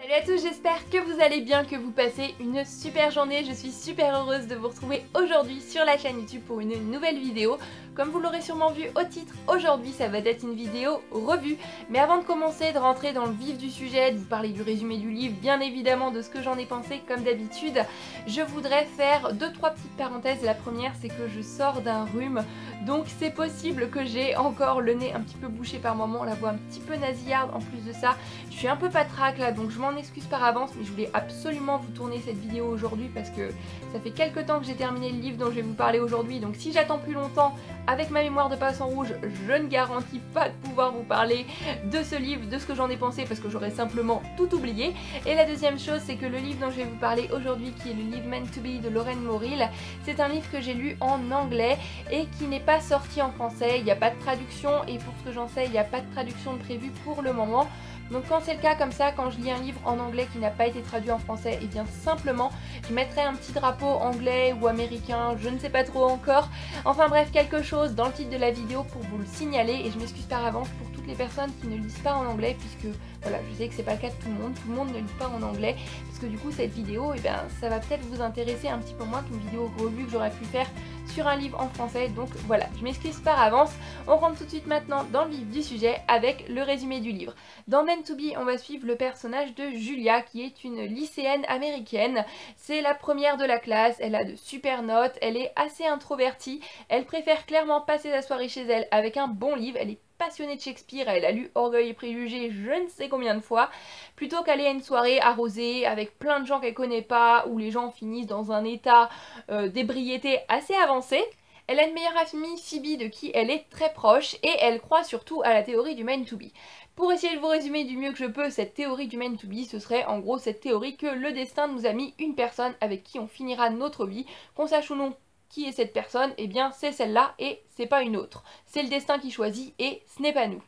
Salut à tous, j'espère que vous allez bien, que vous passez une super journée. Je suis super heureuse de vous retrouver aujourd'hui sur la chaîne YouTube pour une nouvelle vidéo. Comme vous l'aurez sûrement vu au titre, aujourd'hui ça va être une vidéo revue. Mais avant de commencer, de rentrer dans le vif du sujet, de vous parler du résumé du livre, bien évidemment de ce que j'en ai pensé comme d'habitude, je voudrais faire 2-3 petites parenthèses. La première, c'est que je sors d'un rhume, donc c'est possible que j'ai encore le nez un petit peu bouché par moment, la voix un petit peu nasillarde. En plus de ça, je suis un peu patraque là, donc je m'en excuse par avance, mais je voulais absolument vous tourner cette vidéo aujourd'hui parce que ça fait quelques temps que j'ai terminé le livre dont je vais vous parler aujourd'hui, donc si j'attends plus longtemps avec ma mémoire de poisson rouge, je ne garantis pas de pouvoir vous parler de ce livre, de ce que j'en ai pensé, parce que j'aurais simplement tout oublié. Et la deuxième chose, c'est que le livre dont je vais vous parler aujourd'hui, qui est le livre Meant to Be de Lorraine Morrill, c'est un livre que j'ai lu en anglais et qui n'est pas sorti en français. Il n'y a pas de traduction et pour ce que j'en sais, il n'y a pas de traduction de prévue pour le moment. Donc quand c'est le cas comme ça, quand je lis un livre en anglais qui n'a pas été traduit en français, et bien simplement je mettrai un petit drapeau anglais ou américain, je ne sais pas trop encore. Enfin bref, quelque chose dans le titre de la vidéo pour vous le signaler, et je m'excuse par avance pour toutes les personnes qui ne lisent pas en anglais, puisque voilà, je sais que c'est pas le cas de tout le monde ne lit pas en anglais, parce que du coup cette vidéo, et bien ça va peut-être vous intéresser un petit peu moins qu'une vidéo revue que j'aurais pu faire sur un livre en français. Donc voilà, je m'excuse par avance. On rentre tout de suite maintenant dans le vif du sujet avec le résumé du livre. Dans Meant to Be, on va suivre le personnage de Julia, qui est une lycéenne américaine. C'est la première de la classe, elle a de super notes, elle est assez introvertie, elle préfère clairement passer sa soirée chez elle avec un bon livre, elle est passionnée de Shakespeare, elle a lu Orgueil et Préjugés je ne sais combien de fois, plutôt qu'aller à une soirée arrosée avec plein de gens qu'elle connaît pas, où les gens finissent dans un état d'ébriété assez avancé. Elle a une meilleure amie, Phoebe, de qui elle est très proche, et elle croit surtout à la théorie du Meant to Be. Pour essayer de vous résumer du mieux que je peux cette théorie du Meant to Be, ce serait en gros cette théorie que le destin nous a mis une personne avec qui on finira notre vie, qu'on sache ou non qui est cette personne, et bien c'est celle-là et c'est pas une autre. C'est le destin qui choisit et ce n'est pas nous.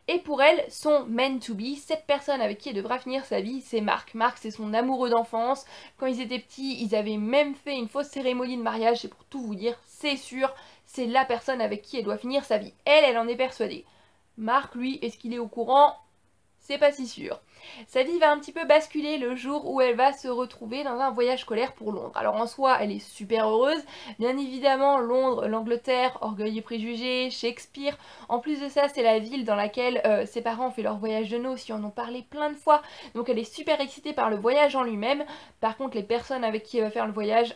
Et pour elle, son meant to be, cette personne avec qui elle devra finir sa vie, c'est Mark. Mark, c'est son amoureux d'enfance. Quand ils étaient petits, ils avaient même fait une fausse cérémonie de mariage. C'est pour tout vous dire, c'est sûr, c'est la personne avec qui elle doit finir sa vie. Elle en est persuadée. Mark, lui, est-ce qu'il est au courant ? C'est pas si sûr. Sa vie va un petit peu basculer le jour où elle va se retrouver dans un voyage scolaire pour Londres. Alors en soi, elle est super heureuse. Bien évidemment, Londres, l'Angleterre, Orgueil et Préjugés, Shakespeare. En plus de ça, c'est la ville dans laquelle ses parents ont fait leur voyage de noces, ils en ont parlé plein de fois. Donc elle est super excitée par le voyage en lui-même. Par contre, les personnes avec qui elle va faire le voyage,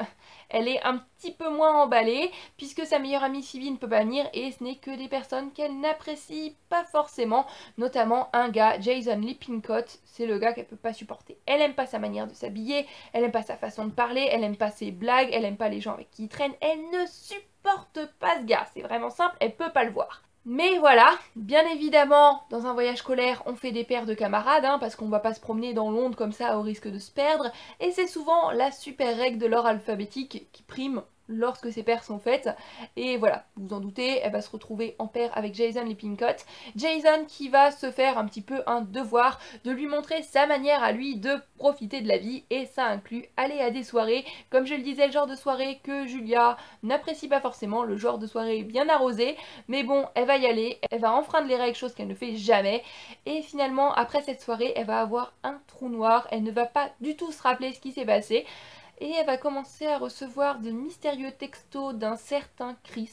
elle est un petit peu moins emballée, puisque sa meilleure amie Phoebe ne peut pas venir, et ce n'est que des personnes qu'elle n'apprécie pas forcément, notamment un gars, Jason Lippincott, c'est le gars qu'elle peut pas supporter. Elle aime pas sa manière de s'habiller, elle aime pas sa façon de parler, elle aime pas ses blagues, elle aime pas les gens avec qui il traîne, elle ne supporte pas ce gars, c'est vraiment simple, elle peut pas le voir. Mais voilà, bien évidemment, dans un voyage scolaire, on fait des paires de camarades, parce qu'on va pas se promener dans Londres comme ça au risque de se perdre, et c'est souvent la super règle de l'ordre alphabétique qui prime lorsque ces paires sont faites. Et voilà, vous vous en doutez, elle va se retrouver en paire avec Jason Lippincott. Jason qui va se faire un petit peu un devoir de lui montrer sa manière à lui de profiter de la vie, et ça inclut aller à des soirées, comme je le disais, le genre de soirée que Julia n'apprécie pas forcément, le genre de soirée bien arrosée, mais bon, elle va y aller, elle va enfreindre les règles, chose qu'elle ne fait jamais, et finalement, après cette soirée, elle va avoir un trou noir, elle ne va pas du tout se rappeler ce qui s'est passé, et elle va commencer à recevoir de mystérieux textos d'un certain Chris,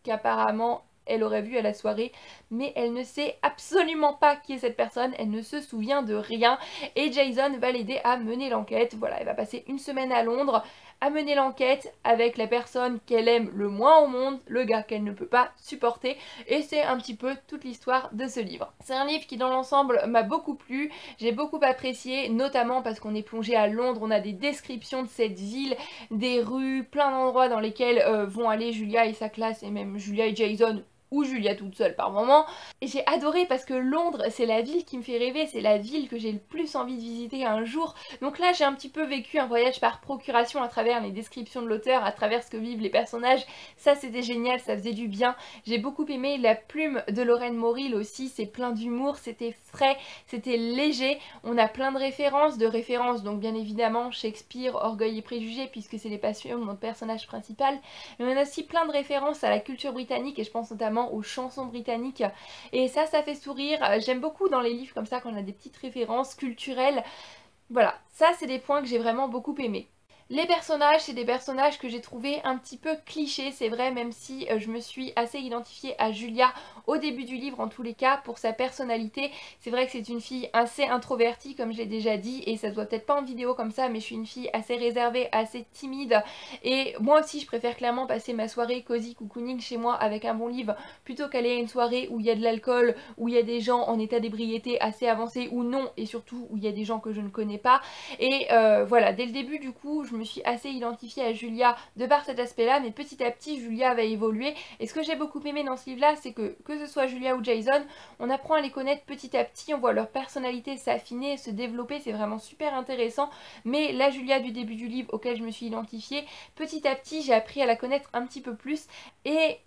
qu'apparemment elle aurait vu à la soirée, mais elle ne sait absolument pas qui est cette personne, elle ne se souvient de rien, et Jason va l'aider à mener l'enquête. Voilà, elle va passer une semaine à Londres à mener l'enquête avec la personne qu'elle aime le moins au monde, le gars qu'elle ne peut pas supporter, et c'est un petit peu toute l'histoire de ce livre. C'est un livre qui dans l'ensemble m'a beaucoup plu, j'ai beaucoup apprécié, notamment parce qu'on est plongé à Londres, on a des descriptions de cette ville, des rues, plein d'endroits dans lesquels vont aller Julia et sa classe, et même Julia et Jason, ou Julia toute seule par moment. Et j'ai adoré parce que Londres, c'est la ville qui me fait rêver, c'est la ville que j'ai le plus envie de visiter un jour. Donc là, j'ai un petit peu vécu un voyage par procuration à travers les descriptions de l'auteur, à travers ce que vivent les personnages. Ça, c'était génial, ça faisait du bien. J'ai beaucoup aimé la plume de Lorraine Morrill aussi, c'est plein d'humour, c'était frais, c'était léger. On a plein de références, donc bien évidemment Shakespeare, Orgueil et Préjugés, puisque c'est les passions de notre personnage principal. Mais on a aussi plein de références à la culture britannique, et je pense notamment aux chansons britanniques, et ça fait sourire. J'aime beaucoup dans les livres comme ça quand on a des petites références culturelles. Voilà, ça c'est des points que j'ai vraiment beaucoup aimés. Les personnages, c'est des personnages que j'ai trouvé un petit peu clichés, c'est vrai, même si je me suis assez identifiée à Julia au début du livre en tous les cas pour sa personnalité. C'est vrai que c'est une fille assez introvertie comme je l'ai déjà dit et ça se voit peut-être pas en vidéo comme ça, mais je suis une fille assez réservée, assez timide et moi aussi je préfère clairement passer ma soirée cosy cocooning chez moi avec un bon livre plutôt qu'aller à une soirée où il y a de l'alcool, où il y a des gens en état d'ébriété assez avancé ou non et surtout où il y a des gens que je ne connais pas. Et voilà, dès le début du coup je me suis assez identifiée à Julia de par cet aspect là, mais petit à petit Julia va évoluer et ce que j'ai beaucoup aimé dans ce livre là c'est que ce soit Julia ou Jason, on apprend à les connaître petit à petit, on voit leur personnalité s'affiner, se développer, c'est vraiment super intéressant. Mais la Julia du début du livre auquel je me suis identifiée, petit à petit j'ai appris à la connaître un petit peu plus et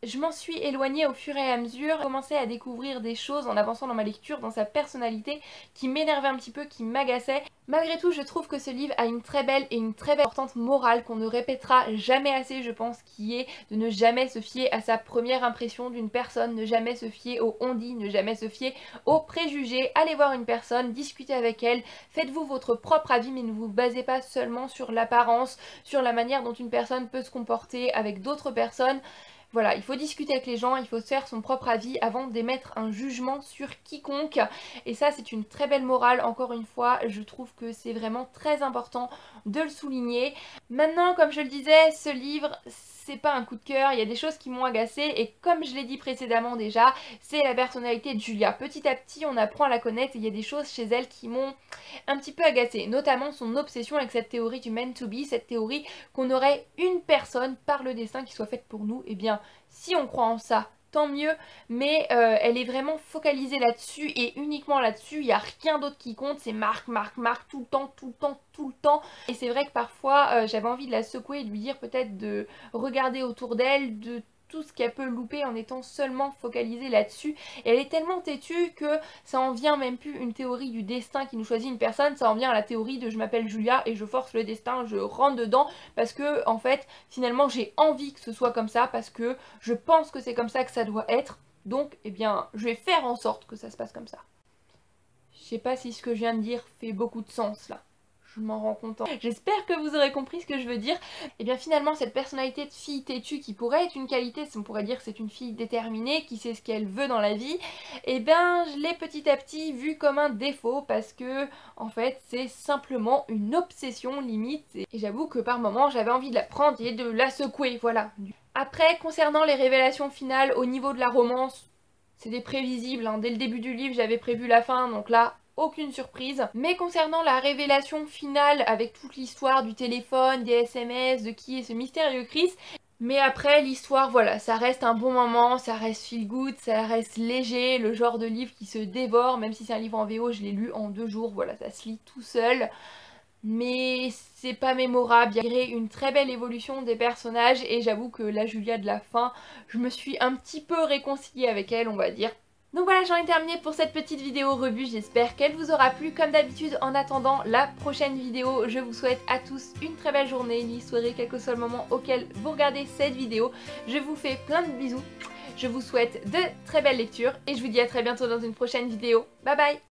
je m'en suis éloignée au fur et à mesure, j'ai commencé à découvrir des choses en avançant dans ma lecture, dans sa personnalité, qui m'énervaient un petit peu, qui m'agaçaient. Malgré tout, je trouve que ce livre a une très belle et une très belle importante morale qu'on ne répétera jamais assez, je pense, qui est de ne jamais se fier à sa première impression d'une personne, ne jamais se fier aux on-dit, ne jamais se fier aux préjugés. Allez voir une personne, discutez avec elle, faites-vous votre propre avis, mais ne vous basez pas seulement sur l'apparence, sur la manière dont une personne peut se comporter avec d'autres personnes. Voilà, il faut discuter avec les gens, il faut se faire son propre avis avant d'émettre un jugement sur quiconque. Et ça, c'est une très belle morale, encore une fois, je trouve que c'est vraiment très important de le souligner. Maintenant, comme je le disais, ce livre, c'est pas un coup de cœur, il y a des choses qui m'ont agacée et comme je l'ai dit précédemment déjà, c'est la personnalité de Julia. Petit à petit, on apprend à la connaître et il y a des choses chez elle qui m'ont un petit peu agacée, notamment son obsession avec cette théorie du meant to be, cette théorie qu'on aurait une personne par le destin qui soit faite pour nous. Eh bien, si on croit en ça, tant mieux, mais elle est vraiment focalisée là-dessus et uniquement là-dessus, il n'y a rien d'autre qui compte, c'est Marc, Marc, Marc, tout le temps, tout le temps, tout le temps. Et c'est vrai que parfois j'avais envie de la secouer et de lui dire peut-être de regarder autour d'elle, de tout ce qu'elle peut louper en étant seulement focalisée là-dessus. Et elle est tellement têtue que ça en vient même plus une théorie du destin qui nous choisit une personne, ça en vient à la théorie de je m'appelle Julia et je force le destin, je rentre dedans parce que en fait finalement j'ai envie que ce soit comme ça parce que je pense que c'est comme ça que ça doit être. Donc eh bien je vais faire en sorte que ça se passe comme ça. Je sais pas si ce que je viens de dire fait beaucoup de sens là. Je m'en rends compte. J'espère que vous aurez compris ce que je veux dire. Et bien finalement cette personnalité de fille têtue qui pourrait être une qualité, on pourrait dire que c'est une fille déterminée, qui sait ce qu'elle veut dans la vie, et bien je l'ai petit à petit vu comme un défaut parce que en fait c'est simplement une obsession limite. Et j'avoue que par moments j'avais envie de la prendre et de la secouer, voilà. Après concernant les révélations finales au niveau de la romance, c'était prévisible, hein. Dès le début du livre j'avais prévu la fin, donc là aucune surprise. Mais concernant la révélation finale avec toute l'histoire du téléphone, des SMS, de qui est ce mystérieux Chris, mais après l'histoire voilà, ça reste un bon moment, ça reste feel good, ça reste léger, le genre de livre qui se dévore, même si c'est un livre en VO, je l'ai lu en 2 jours, voilà, ça se lit tout seul. Mais c'est pas mémorable, il y a une très belle évolution des personnages et j'avoue que la Julia de la fin, je me suis un petit peu réconciliée avec elle, on va dire. Donc voilà, j'en ai terminé pour cette petite vidéo revue, j'espère qu'elle vous aura plu. Comme d'habitude, en attendant la prochaine vidéo, je vous souhaite à tous une très belle journée, nuit, soirée, quel que soit le moment auquel vous regardez cette vidéo. Je vous fais plein de bisous, je vous souhaite de très belles lectures et je vous dis à très bientôt dans une prochaine vidéo. Bye bye!